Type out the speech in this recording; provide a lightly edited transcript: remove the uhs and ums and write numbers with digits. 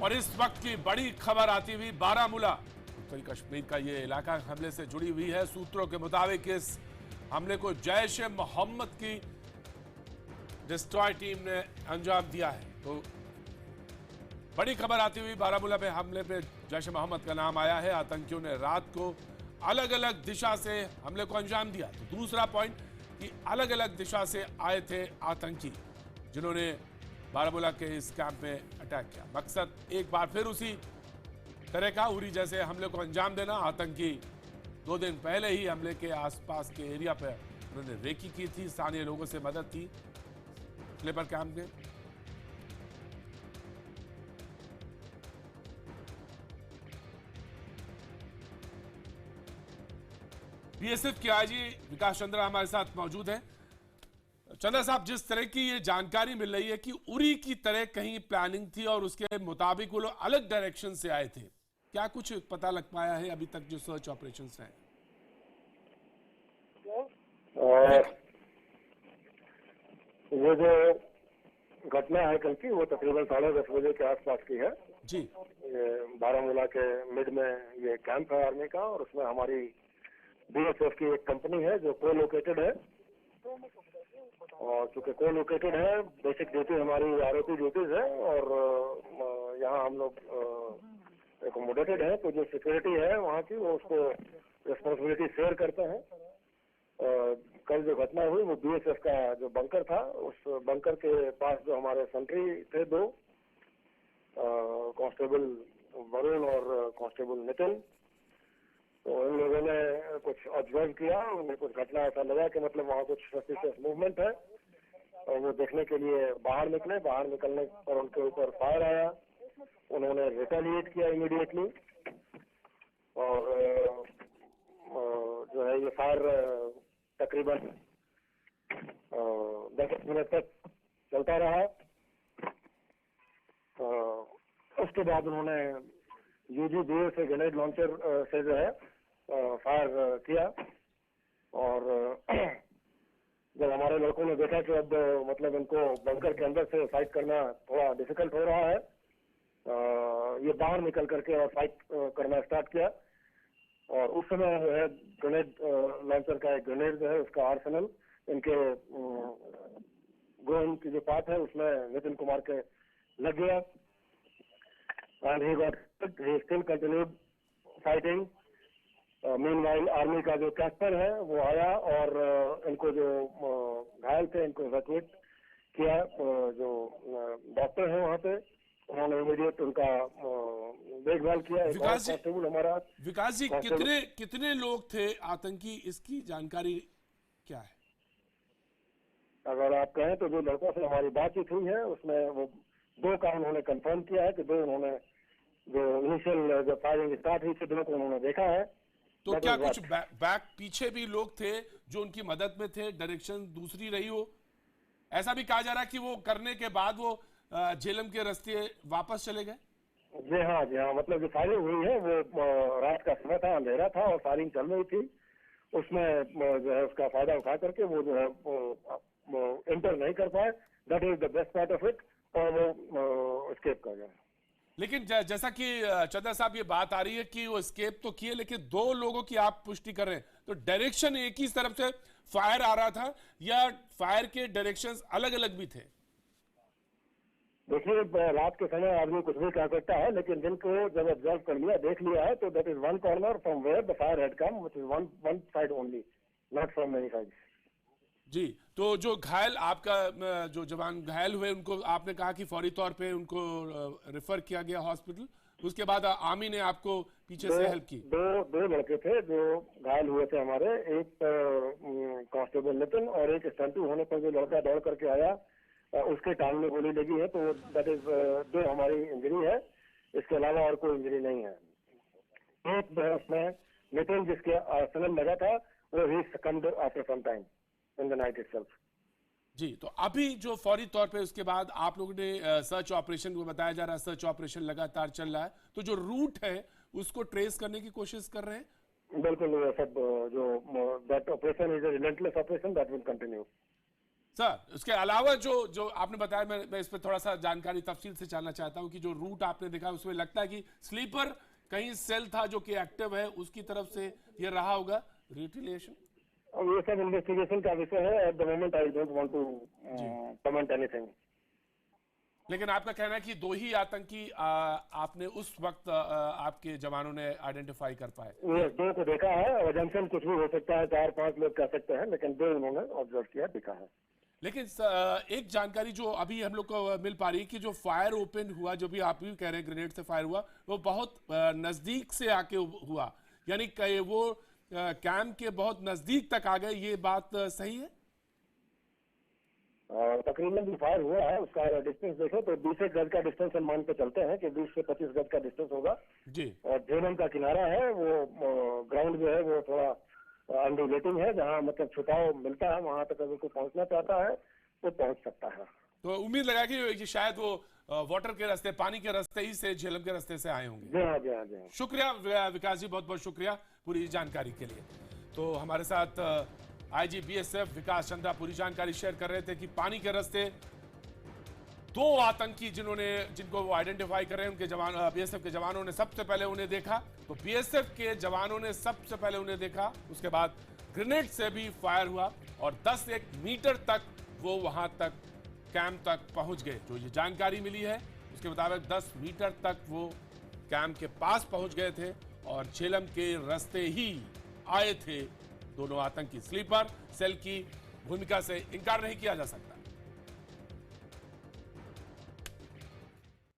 और इस वक्त की बड़ी खबर आती हुई बारामूला उत्तरी कश्मीर का ये इलाका हमले से जुड़ी हुई है। सूत्रों के मुताबिक इस हमले को जैश ए मोहम्मद की डिस्ट्रॉय टीम ने अंजाम दिया है। तो बड़ी खबर आती हुई बारामूला में हमले पे जैश ए मोहम्मद का नाम आया है। आतंकियों ने रात को अलग अलग दिशा से हमले को अंजाम दिया। तो दूसरा पॉइंट कि अलग अलग दिशा से आए थे आतंकी जिन्होंने बारामूला के इस कैंप में अटैक किया। मकसद एक बार फिर उसी तरह का उरी जैसे हमले को अंजाम देना। आतंकी 2 दिन पहले ही हमले के आसपास के एरिया पर उन्होंने रेकी की थी, स्थानीय लोगों से मदद थी स्लेपर कैंप में। बीएसएफ के आईजी विकास चंद्रा हमारे साथ मौजूद है। चंद्रा साहब, जिस तरह की ये जानकारी मिल रही है कि उरी की तरह कहीं प्लानिंग थी और उसके मुताबिक वो लोग अलग डायरेक्शन से आए थे, क्या कुछ पता लग पाया है अभी तक जो सर्च ऑपरेशन है? ये जो घटना है कल की वो तकरीबन 10:30 बजे के आसपास की है जी। ये बारामूला के मिड में ये कैंप है आर्मी का, और उसमें हमारी बीएसएफ की एक कंपनी है जो को लोकेटेड है। और चूंकि को लोकेटेड है, बेसिक ड्यूटी हमारी आरओपी ड्यूटीज है, और यहाँ हम लोग एकोमोडेटेड है, तो जो सिक्योरिटी है वहाँ की वो उसको रिस्पॉन्सिबिलिटी शेयर करते हैं। कल जो घटना हुई वो बीएसएफ का जो बंकर था, उस बंकर के पास जो हमारे सेंट्री थे 2 कांस्टेबल वरुण और कांस्टेबल नितिन, तो इन लोगों ने कुछ ऑब्जर्व किया। उन्हें कुछ घटना ऐसा लगा कि मतलब वहाँ कुछ सस्पिशियस मूवमेंट है, और वो देखने के लिए बाहर निकले। बाहर निकलने पर उनके ऊपर फायर आया। उन्होंने रिटेलिएट किया इमीडिएटली, और जो है ये फायर तकरीबन 10 मिनट तक चलता रहा। उसके बाद उन्होंने यूजीबीए से ग्रेनेड लॉन्चर से जो है फायर किया। और जब हमारे लड़कों ने देखा कि अब मतलब इनको बंकर के अंदर से फाइट करना थोड़ा डिफिकल्ट हो रहा है, ये बाहर निकल करके और फाइट करना स्टार्ट किया। और उस समय जो है ग्रेनेड लॉन्चर का एक ग्रेनेड जो है उसका आर्सेनल इनके गोइन की जो पार्ट है उसमें नितिन कुमार के लग गया। And he still continued fighting. Meanwhile army का जो कैस्पर है वो आया और इनको जो घायल थे इनको इवैक्यूएट किया। जो डॉक्टर है वहाँ पे उन्होंने इमीडिएट उनका देखभाल किया। विकास जी कितने लोग थे आतंकी, इसकी जानकारी क्या है? अगर आप कहें तो जो लड़कों से हमारी बातचीत हुई है उसमें वो 2 का उन्होंने कंफर्म किया है कि 2 उन्होंने जो इनिशियल जो फायरिंग स्टार्ट हुई थी 2 को उन्होंने देखा है। तो क्या कुछ बैक पीछे भी लोग थे जो उनकी मदद में थे, डायरेक्शन दूसरी रही हो? ऐसा भी कहा जा रहा है कि वो करने के बाद वो झेलम के रास्ते वापस चले गए। जी हाँ, मतलब जो फायरिंग हुई है वो रात का समय था, अंधेरा था और फायरिंग चल रही थी। उसमें जो है उसका फायदा उठा करके वो जो है वो एंटर नहीं कर पाए। That is the best part of it, और वो एस्केप कर गए। लेकिन जैसा कि चंद्रा साहब ये बात आ रही है कि वो एस्केप तो किए, लेकिन 2 लोगों की आप पुष्टि कर रहे हैं, तो डायरेक्शन एक ही तरफ से फायर आ रहा था या फायर के डायरेक्शंस अलग अलग भी थे? देखिए, रात के समय आदमी कुछ भी कह सकता है, लेकिन दिन को जब ऑब्जर्व कर लिया, देख लिया है, तो that is one corner from where the fire had come, which is one side only, not from many sides. जी, तो जो घायल आपका जो जवान घायल हुए उनको आपने कहा कि फौरी तौर पे उनको रेफर किया गया हॉस्पिटल, उसके बाद आर्मी ने आपको पीछे से हेल्प की? दो लड़के थे जो घायल हुए थे हमारे, एक कांस्टेबल नितिन और एक स्टंटू होने पर जो लड़का दौड़ करके आया उसके टांग में गोली लगी है। तो दैट इज 2 हमारी इंजरी है, इसके अलावा और कोई इंजरी नहीं है। एक उसमें नितिन जिसके आर्सेनल लगा था वो ही succumbed after some time in the night itself. जी, तो अभी जो फौरी तौर पे उसके बाद आप लोगों ने सर्च ऑपरेशन को बताया जा रहा है, सर्च ऑपरेशन लगातार चल रहा है, तो जो रूट है उसको ट्रेस करने की कोशिश कर रहे हैं? बिल्कुल, सब जो that operation is a relentless operation that will continue. Sir उसके अलावा जो जो आपने बताया, मैं इस पर थोड़ा सा जानकारी तफसील से जानना चाहता हूं कि जो रूट आपने देखा उसमें लगता है कि स्लीपर कहीं सेल था जो कि एक्टिव है, उसकी तरफ से ये रहा होगा रिटेलिएशन। अब ये सब इन्वेस्टिगेशन का विषय है। At the moment I don't want to comment anything. लेकिन आपका कहना है कि 2 ही आतंकी आपने उस वक्त आपके जवानों ने आइडेंटिफाई कर पाए। ये 2 को देखा है, और जंक्शन कुछ भी हो सकता है, 4-5 लोग कह सकते हैं, लेकिन 2 उन्होंने ऑब्जर्व किया, दिखा है। लेकिन एक जानकारी जो अभी हम लोग को मिल पा रही है कि जो फायर ओपन हुआ, जो भी आप भी कह रहे हैं ग्रेनेड से फायर हुआ, वो बहुत नजदीक से आके हुआ, यानी वो कैंप के बहुत नजदीक तक आ गए, ये बात सही है? तकरीबन जो फायर हुआ है उसका डिस्टेंस देखो तो 20 गज का डिस्टेंस हम मान के चलते हैं कि 20 से 25 गज का डिस्टेंस होगा जी। और झेलम का किनारा है, वो ग्राउंड जो है वो थोड़ा अनडिलेटिंग है, जहाँ मतलब छुपाव मिलता है, वहां तक अगर कोई पहुंचना चाहता है तो पहुंच सकता है। तो उम्मीद लगा कि शायद वो वाटर के रास्ते, पानी के रास्ते ही से, झेलम के रास्ते से आए होंगे। जी हाँ, जी हाँ, जी हाँ। शुक्रिया विकास जी, बहुत बहुत शुक्रिया पूरी जानकारी के लिए। तो हमारे साथ आईजी बीएसएफ विकास चंद्रा पूरी जानकारी शेयर कर रहे थे कि पानी के रास्ते 2 आतंकी जिनको वो आइडेंटिफाई कर रहे हैं, उनके जवान बीएसएफ के जवानों ने सबसे पहले उन्हें देखा, तो बीएसएफ के जवानों ने सबसे पहले उन्हें देखा, उसके बाद ग्रेनेड से भी फायर हुआ और 10-1 मीटर तक वो वहां तक कैंप तक पहुंच गए। जो ये जानकारी मिली है उसके मुताबिक 10 मीटर तक वो कैंप के पास पहुंच गए थे और झेलम के रास्ते ही आए थे दोनों आतंकी। स्लीपर सेल की भूमिका से इनकार नहीं किया जा सकता।